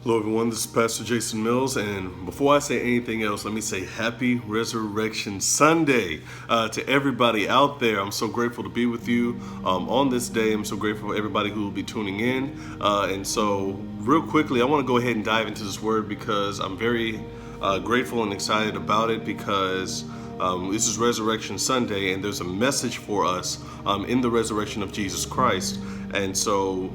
Hello everyone, this is Pastor Jason Mills, and before I say anything else, let me say Happy Resurrection Sunday to everybody out there. I'm so grateful to be with you on this day. I'm so grateful for everybody who will be tuning in. And so real quickly, I want to go ahead and dive into this word because I'm very grateful and excited about it because this is Resurrection Sunday and there's a message for us in the resurrection of Jesus Christ. And so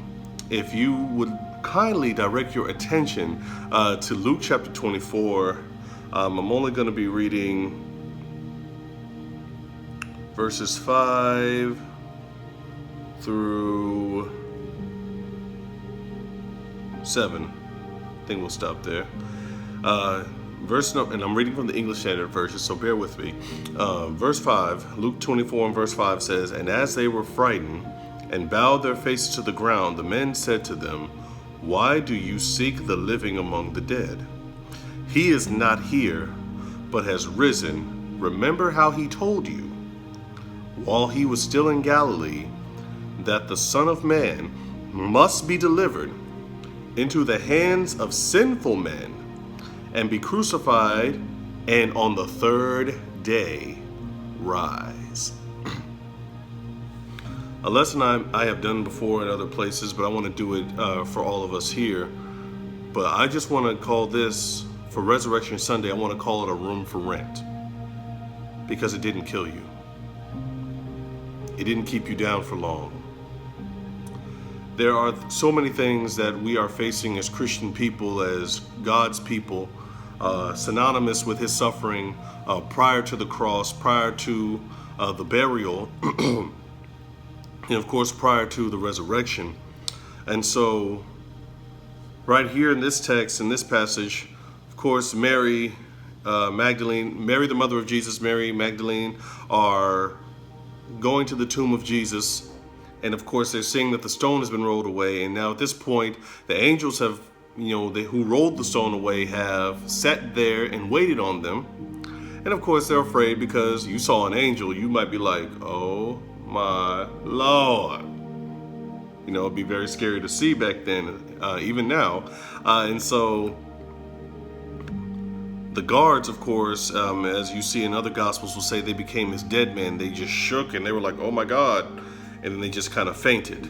if you would kindly direct your attention to Luke chapter 24. I'm only going to be reading verses 5 through 7. I think we'll stop there. And I'm reading from the English Standard Version, so bear with me. Verse 5, Luke 24 and verse 5 says, "And as they were frightened and bowed their faces to the ground, the men said to them, 'Why do you seek the living among the dead? He is not here, but has risen. Remember how he told you, while he was still in Galilee, that the Son of Man must be delivered into the hands of sinful men and be crucified, and on the third day rise.'" A lesson I have done before in other places, but I want to do it for all of us here. But I just want to call this, for Resurrection Sunday, I want to call it a room for rent. Because it didn't kill you. It didn't keep you down for long. There are so many things that we are facing as Christian people, as God's people, synonymous with his suffering prior to the cross, prior to the burial, and of course prior to the resurrection. And so right here in this text, in this passage, of course, Mary Magdalene, Mary the mother of Jesus, Mary Magdalene are going to the tomb of Jesus. And of course they're seeing that the stone has been rolled away. And now at this point, the angels have, who rolled the stone away have sat there and waited on them. And of course they're afraid because you saw an angel. You might be like, oh my Lord. It'd be very scary to see back then, even now. And so the guards, of course, as you see in other gospels, will say they became as dead men. They just shook and they were like, oh my God. And then they just kind of fainted.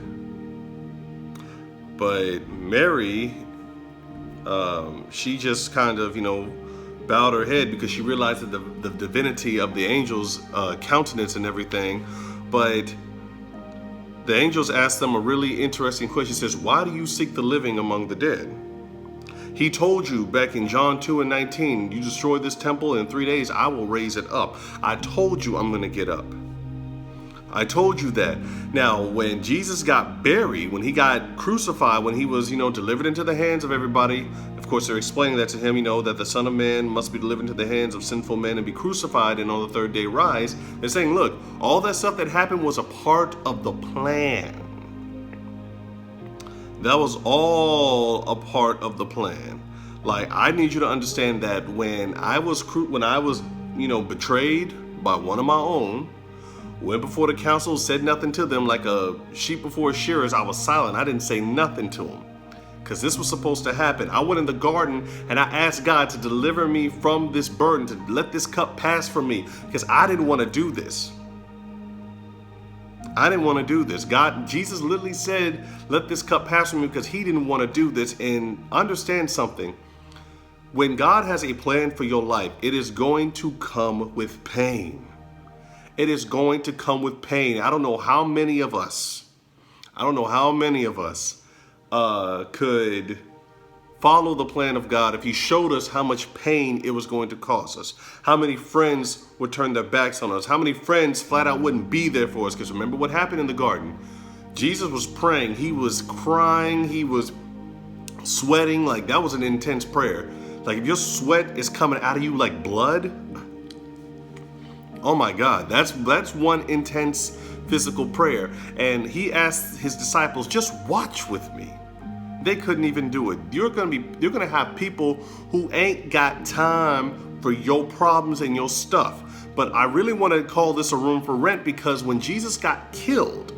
But Mary, she just kind of, bowed her head because she realized that the divinity of the angel's countenance and everything. But the angels asked them a really interesting question. It says, "Why do you seek the living among the dead? He told you back in John 2 and 19, you destroy this temple and in 3 days I will raise it up. I told you I'm going to get up. I told you that." Now, when Jesus got buried, when he got crucified, when he was, delivered into the hands of everybody, of course, they're explaining that to him, that the Son of Man must be delivered into the hands of sinful men and be crucified and on the third day rise. They're saying, look, all that stuff that happened was a part of the plan. That was all a part of the plan. Like, I need you to understand that when I was, betrayed by one of my own, went before the council, said nothing to them like a sheep before shearers, I was silent. I didn't say nothing to them because this was supposed to happen. I went in the garden and I asked God to deliver me from this burden, to let this cup pass from me because I didn't want to do this. I didn't want to do this. Jesus literally said, let this cup pass from me because he didn't want to do this. And understand something. When God has a plan for your life, it is going to come with pain. It is going to come with pain. I don't know how many of us could follow the plan of God if he showed us how much pain it was going to cause us. How many friends would turn their backs on us. How many friends flat out wouldn't be there for us. Because remember what happened in the garden. Jesus was praying. He was crying. He was sweating. Like, that was an intense prayer. Like, if your sweat is coming out of you like blood, oh my God, that's one intense physical prayer. And he asked his disciples, just watch with me. They couldn't even do it. You're gonna have people who ain't got time for your problems and your stuff. But I really want to call this a room for rent because when Jesus got killed,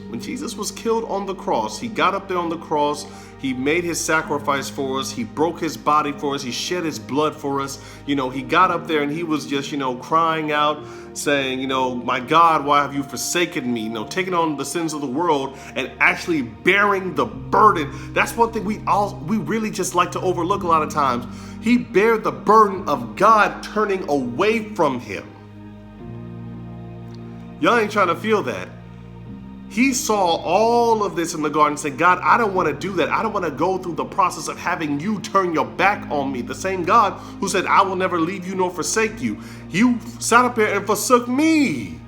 When Jesus was killed on the cross, he got up there on the cross, he made his sacrifice for us, he broke his body for us, he shed his blood for us. He got up there and he was just, crying out, saying, my God, why have you forsaken me? Taking on the sins of the world and actually bearing the burden. That's one thing we really just like to overlook a lot of times. He bared the burden of God turning away from him. Y'all ain't trying to feel that. He saw all of this in the garden and said, God, I don't want to do that. I don't want to go through the process of having you turn your back on me. The same God who said, I will never leave you nor forsake you. You sat up here and forsook me.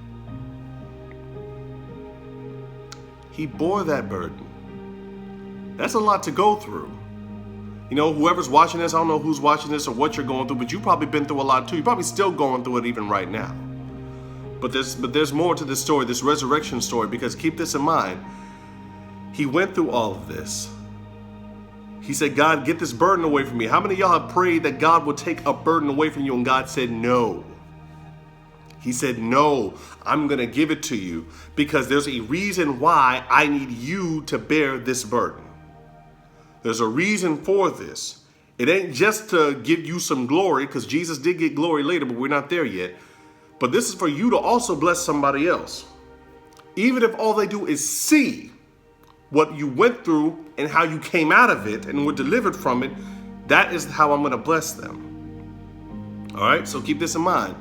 He bore that burden. That's a lot to go through. Whoever's watching this, I don't know who's watching this or what you're going through, but you've probably been through a lot too. You're probably still going through it even right now. But there's more to this story, this resurrection story, because keep this in mind. He went through all of this. He said, God, get this burden away from me. How many of y'all have prayed that God would take a burden away from you and God said no? He said, no, I'm going to give it to you because there's a reason why I need you to bear this burden. There's a reason for this. It ain't just to give you some glory, because Jesus did get glory later, but we're not there yet. But this is for you to also bless somebody else. Even if all they do is see what you went through and how you came out of it and were delivered from it, that is how I'm going to bless them. All right, so keep this in mind.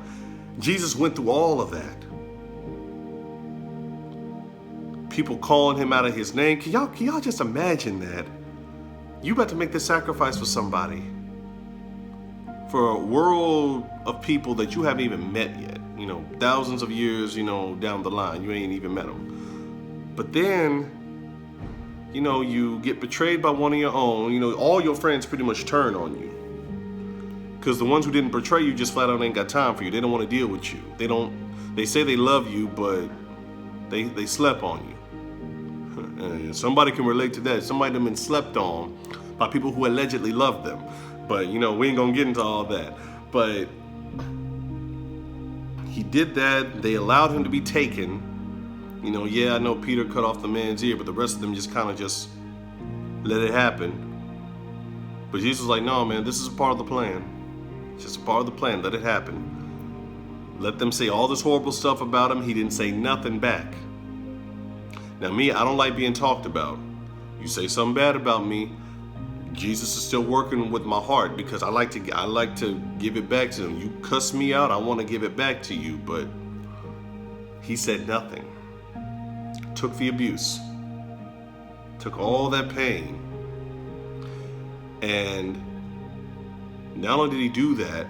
Jesus went through all of that. People calling him out of his name. Can y'all just imagine that? You about to make this sacrifice for somebody. For a world of people that you haven't even met yet. Thousands of years, down the line. You ain't even met them. But then, you get betrayed by one of your own. All your friends pretty much turn on you. Because the ones who didn't betray you just flat out ain't got time for you. They don't want to deal with you. They say they love you, but they slept on you. And somebody can relate to that. Somebody that been slept on by people who allegedly love them. But, we ain't going to get into all that. But he did that. They allowed him to be taken. I know Peter cut off the man's ear, but the rest of them just kind of just let it happen. But Jesus was like, no, man, this is a part of the plan. It's just a part of the plan. Let it happen. Let them say all this horrible stuff about him. He didn't say nothing back. Now, me, I don't like being talked about. You say something bad about me, Jesus is still working with my heart because I like to give it back to him. You cuss me out, I want to give it back to you, but he said nothing. Took the abuse. Took all that pain. And not only did he do that,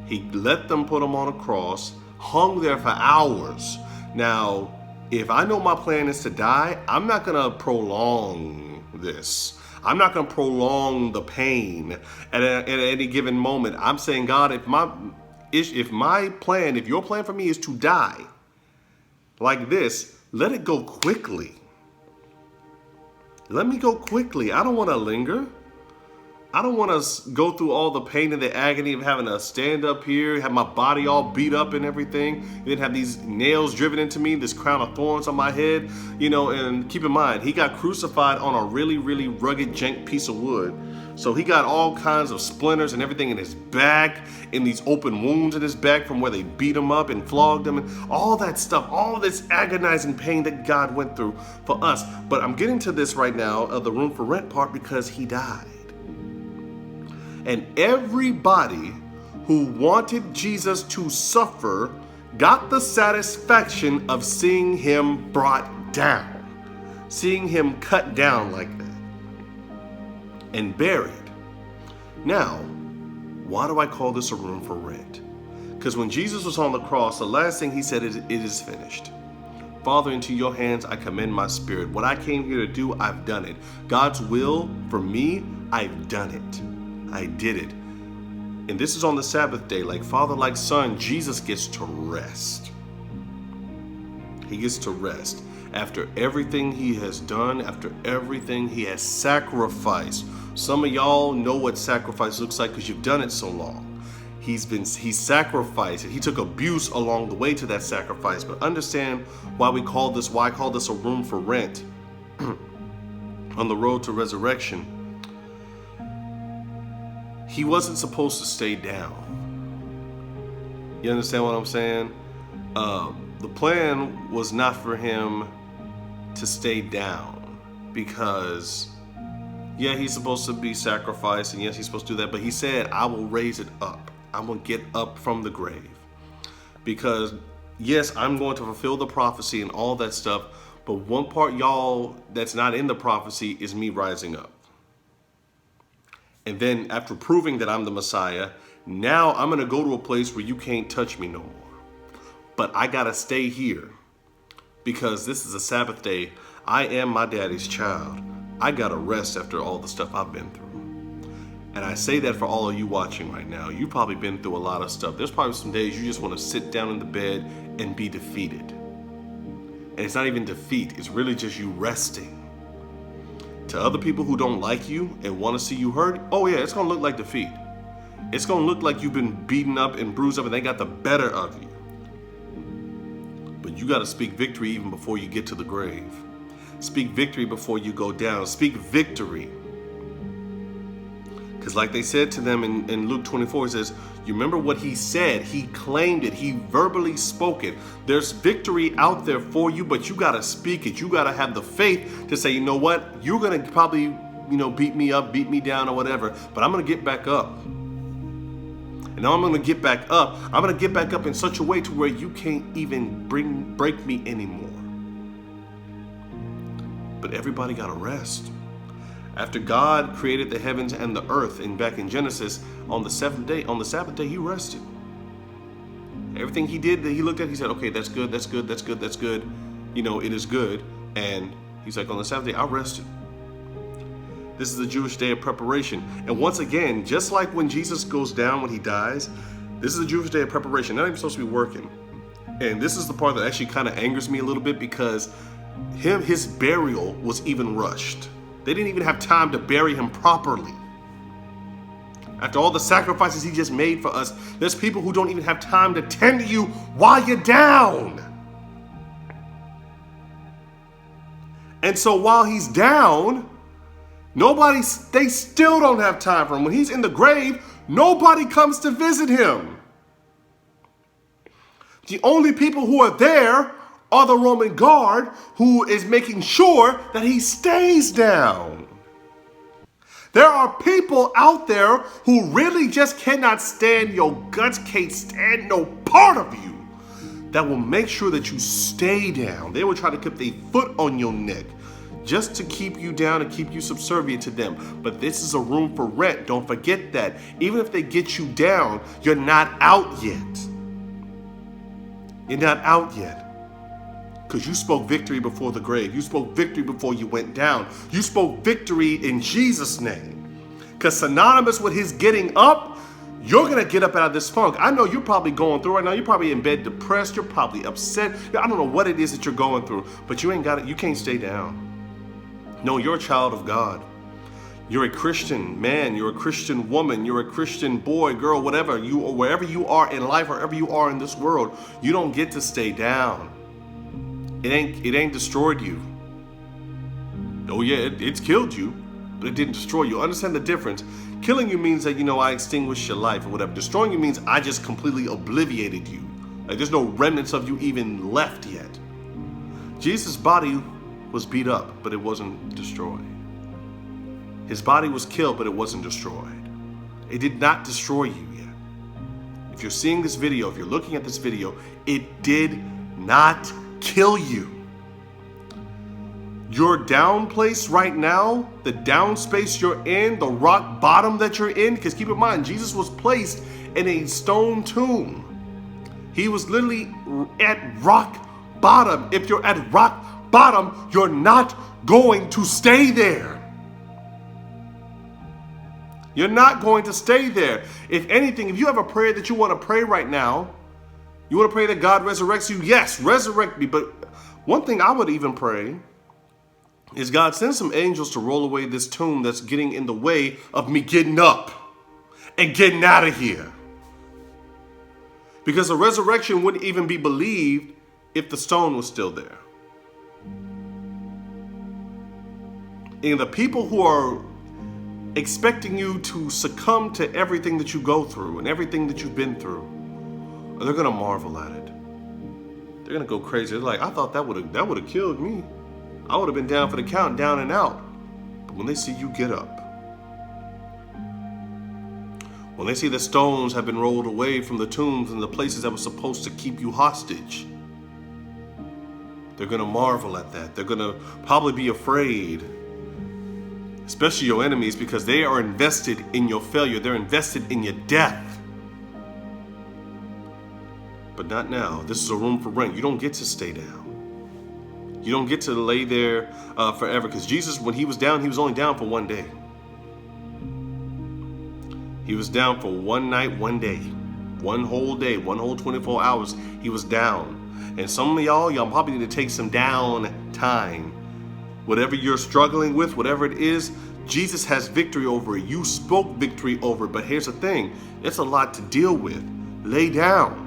he let them put him on a cross, hung there for hours. Now, if I know my plan is to die, I'm not going to prolong this. I'm not going to prolong the pain at any given moment. I'm saying, God, if your plan for me is to die like this, let it go quickly. Let me go quickly. I don't want to linger. I don't want to go through all the pain and the agony of having to stand up here, have my body all beat up and everything, and then have these nails driven into me, this crown of thorns on my head, and keep in mind, he got crucified on a really, really rugged, jank piece of wood. So he got all kinds of splinters and everything in his back, in these open wounds in his back from where they beat him up and flogged him, and all that stuff, all this agonizing pain that God went through for us. But I'm getting to this right now, the room for rent part, because he died. And everybody who wanted Jesus to suffer got the satisfaction of seeing him brought down, seeing him cut down like that and buried. Now, why do I call this a room for rent? Because when Jesus was on the cross, the last thing he said is, "It is finished. Father, into your hands I commend my spirit. What I came here to do, I've done it. God's will for me, I've done it. I did it." And this is on the Sabbath day. Like Father, like Son, Jesus gets to rest. He gets to rest. After everything he has done, after everything he has sacrificed. Some of y'all know what sacrifice looks like because you've done it so long. He's sacrificed. He took abuse along the way to that sacrifice. But understand why I call this a room for rent on the road to resurrection. He wasn't supposed to stay down. You understand what I'm saying? The plan was not for him to stay down, because yeah, he's supposed to be sacrificed, and yes, he's supposed to do that, but he said, I will raise it up. I'm going to get up from the grave. Because yes, I'm going to fulfill the prophecy and all that stuff, but one part, y'all, that's not in the prophecy is me rising up. And then after proving that I'm the Messiah, now I'm going to go to a place where you can't touch me no more. But I got to stay here because this is a Sabbath day. I am my daddy's child. I got to rest after all the stuff I've been through. And I say that for all of you watching right now. You've probably been through a lot of stuff. There's probably some days you just want to sit down in the bed and be defeated. And it's not even defeat. It's really just you resting. To other people who don't like you and want to see you hurt, oh yeah, it's going to look like defeat. It's going to look like you've been beaten up and bruised up and they got the better of you. But you got to speak victory even before you get to the grave. Speak victory before you go down. Speak victory. Because like they said to them in Luke 24, it says, you remember what he said? He claimed it. He verbally spoke it. There's victory out there for you, but you got to speak it. You got to have the faith to say, you know what? You're going to probably, beat me up, beat me down or whatever, but I'm going to get back up. And now I'm going to get back up. I'm going to get back up in such a way to where you can't even break me anymore. But everybody got to rest. After God created the heavens and the earth, and back in Genesis, on the Sabbath day, he rested. Everything he did, that he looked at, he said, okay, that's good, that's good, that's good, that's good. It is good. And he's like, on the Sabbath day, I rested. This is the Jewish day of preparation. And once again, just like when Jesus goes down, when he dies, this is a Jewish day of preparation. Not even supposed to be working. And this is the part that actually kind of angers me a little bit, because his burial was even rushed. They didn't even have time to bury him properly. After all the sacrifices he just made for us, there's people who don't even have time to tend to you while you're down. And so while he's down, they still don't have time for him. When he's in the grave, nobody comes to visit him. The only people who are there are the Roman guard, who is making sure that he stays down. There are people out there who really just cannot stand your guts, can't stand no part of you, that will make sure that you stay down. They will try to keep their foot on your neck just to keep you down and keep you subservient to them. But this is a room for rent. Don't forget that. Even if they get you down, you're not out yet. You're not out yet. Because you spoke victory before the grave. You spoke victory before you went down. You spoke victory in Jesus' name. Because synonymous with his getting up, you're going to get up out of this funk. I know you're probably going through right now. You're probably in bed depressed. You're probably upset. I don't know what it is that you're going through, but you ain't got it. You can't stay down. No, you're a child of God. You're a Christian man. You're a Christian woman. You're a Christian boy, girl, whatever you, or wherever you are in life, wherever you are in this world, you don't get to stay down. It ain't destroyed you. Oh yeah, it's killed you, but it didn't destroy you. Understand the difference. Killing you means that, I extinguished your life or whatever. Destroying you means I just completely obliviated you. Like there's no remnants of you even left yet. Jesus' body was beat up, but it wasn't destroyed. His body was killed, but it wasn't destroyed. It did not destroy you yet. If you're seeing this video, if you're looking at this video, it did not kill you. Your down place right now, the down space you're in, the rock bottom that you're in, because keep in mind, Jesus was placed in a stone tomb. He was literally at rock bottom. If you're at rock bottom, you're not going to stay there. You're not going to stay there. If anything, if you have a prayer that you want to pray right now, you want to pray that God resurrects you? Yes, resurrect me. But one thing I would even pray is, God, send some angels to roll away this tomb that's getting in the way of me getting up and getting out of here. Because the resurrection wouldn't even be believed if the stone was still there. And the people who are expecting you to succumb to everything that you go through and everything that you've been through, they're going to marvel at it. They're going to go crazy. They're like, I thought that would have killed me. I would have been down for the count, down and out. But when they see you get up, when they see the stones have been rolled away from the tombs and the places that were supposed to keep you hostage, they're going to marvel at that. They're going to probably be afraid, especially your enemies, because they are invested in your failure. They're invested in your death. But not now. This is a room for rent. You don't get to stay down. You don't get to lay there forever, because Jesus, when he was down, he was only down for one day. He was down for one night, one day, one whole day, one whole 24 hours. He was down. And some of y'all probably need to take some down time. Whatever you're struggling with, whatever it is, Jesus has victory over it. You spoke victory over it. But here's the thing. It's a lot to deal with. Lay down.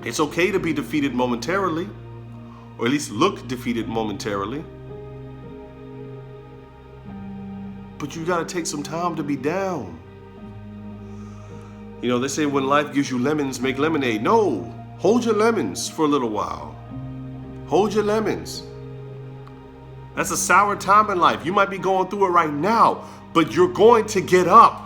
It's okay to be defeated momentarily, or at least look defeated momentarily. But you got to take some time to be down. You know, they say when life gives you lemons, make lemonade. No, hold your lemons for a little while. Hold your lemons. That's a sour time in life. You might be going through it right now, but you're going to get up.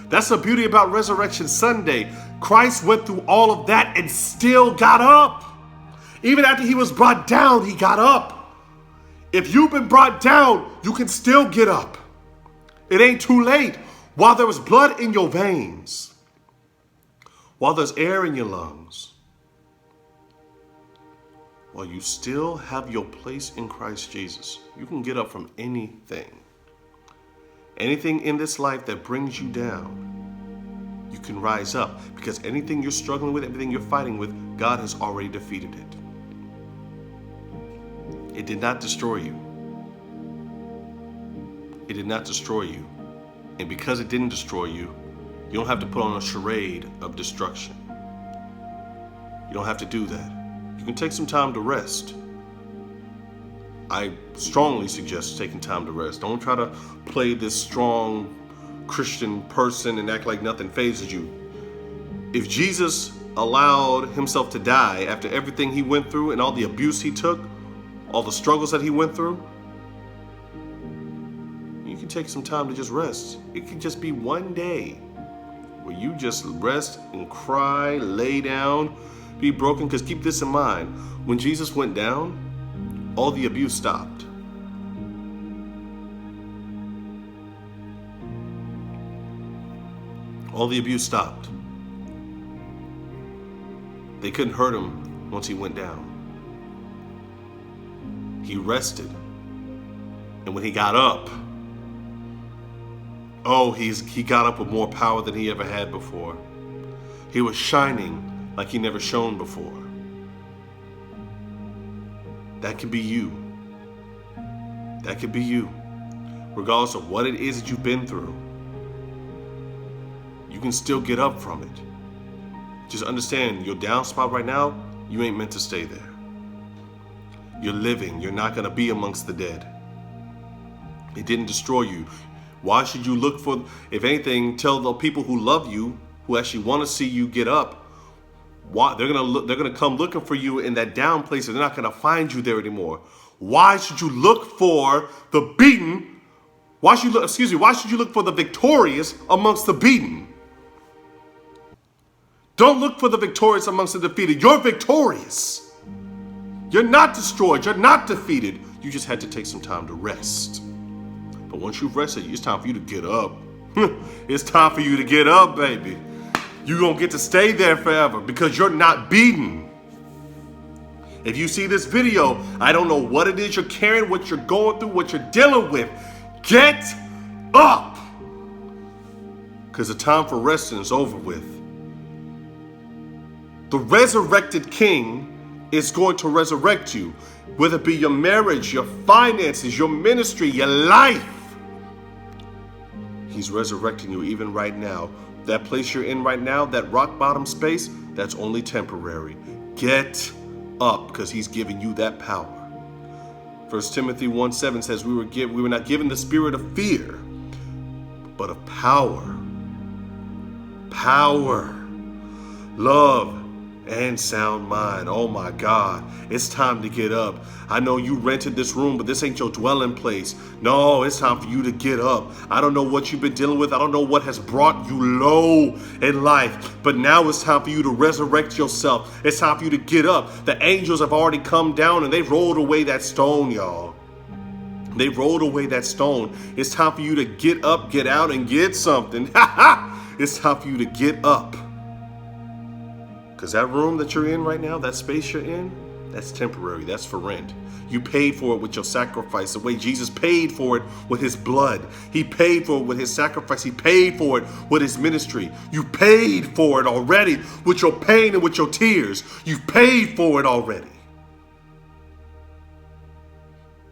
That's the beauty about Resurrection Sunday. Christ went through all of that and still got up. Even after he was brought down, he got up. If you've been brought down, you can still get up. It ain't too late. While there was blood in your veins, while there's air in your lungs, while you still have your place in Christ Jesus, you can get up from anything. Anything in this life that brings you down, you can rise up, because anything you're struggling with, everything you're fighting with, God has already defeated it. It did not destroy you. It did not destroy you. And because it didn't destroy you, you don't have to put on a charade of destruction. You don't have to do that. You can take some time to rest. I strongly suggest taking time to rest. Don't try to play this strong Christian person and act like nothing phases you. If Jesus allowed himself to die after everything he went through and all the abuse he took, all the struggles that he went through, you can take some time to just rest. It could just be one day where you just rest and cry, lay down, be broken. Because keep this in mind, when Jesus went down, all the abuse stopped. All the abuse stopped. They couldn't hurt him once he went down. He rested. And when he got up, he got up with more power than he ever had before. He was shining like he never shone before. That could be you. That could be you. Regardless of what it is that you've been through, you can still get up from it. Just understand, your down spot right now, you ain't meant to stay there. You're living. You're not going to be amongst the dead. It didn't destroy you. Why should you look for, if anything, tell the people who love you, who actually want to see you get up, why they're gonna come looking for you in that down place, and they're not gonna find you there anymore. Why should you look for the beaten? Why should you look for the victorious amongst the beaten? Don't look for the victorious amongst the defeated. You're victorious. You're not destroyed. You're not defeated. You just had to take some time to rest. But once you've rested, it's time for you to get up. It's time for you to get up, baby. You don't get to stay there forever because you're not beaten. If you see this video, I don't know what it is you're carrying, what you're going through, what you're dealing with. Get up! Because the time for resting is over with. The resurrected King is going to resurrect you, whether it be your marriage, your finances, your ministry, your life. He's resurrecting you even right now. That place you're in right now, that rock bottom space, That's only temporary. Get up, because he's giving you that power. 1 Timothy 1:7 says we were not given the spirit of fear, but of power, love, and sound mind. Oh my God, it's time to get up. I know you rented this room, but this ain't your dwelling place. No, it's time for you to get up. I don't know what you've been dealing with. I don't know what has brought you low in life, but now it's time for you to resurrect yourself. It's time for you to get up. The angels have already come down and they rolled away that stone, y'all. They rolled away that stone. It's time for you to get up, get out, and get something. It's time for you to get up. Because that room that you're in right now, that space you're in, that's temporary. That's for rent. You paid for it with your sacrifice, the way Jesus paid for it with his blood. He paid for it with his sacrifice. He paid for it with his ministry. You paid for it already with your pain and with your tears. You've paid for it already.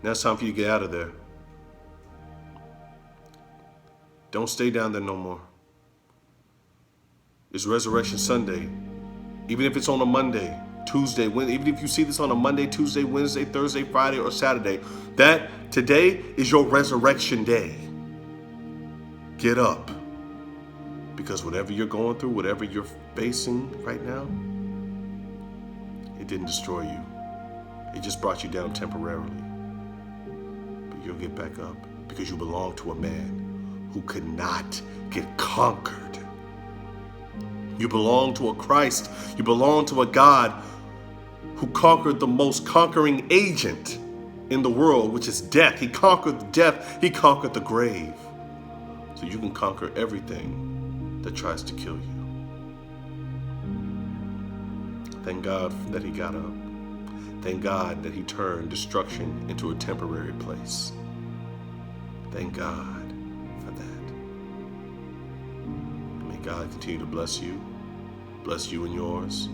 Now it's time for you to get out of there. Don't stay down there no more. It's Resurrection Sunday. Even if it's on a Monday, Tuesday, even if you see this on a Monday, Tuesday, Wednesday, Thursday, Friday, or Saturday, that today is your resurrection day. Get up. Because whatever you're going through, whatever you're facing right now, it didn't destroy you. It just brought you down temporarily. But you'll get back up because you belong to a man who could not get conquered. You belong to a Christ. You belong to a God who conquered the most conquering agent in the world, which is death. He conquered death. He conquered the grave. So you can conquer everything that tries to kill you. Thank God that he got up. Thank God that he turned destruction into a temporary place. Thank God for that. May God continue to bless you and yours.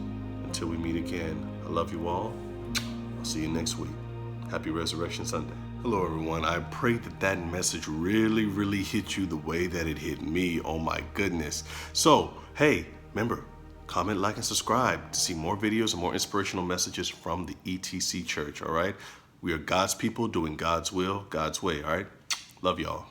Until we meet again, I love you all. I'll see you next week. Happy Resurrection Sunday. Hello, everyone. I pray that message really hit you the way that it hit me. Oh, my goodness. So, hey, remember, comment, like, and subscribe to see more videos and more inspirational messages from the ETC Church, all right? We are God's people doing God's will, God's way, all right? Love y'all.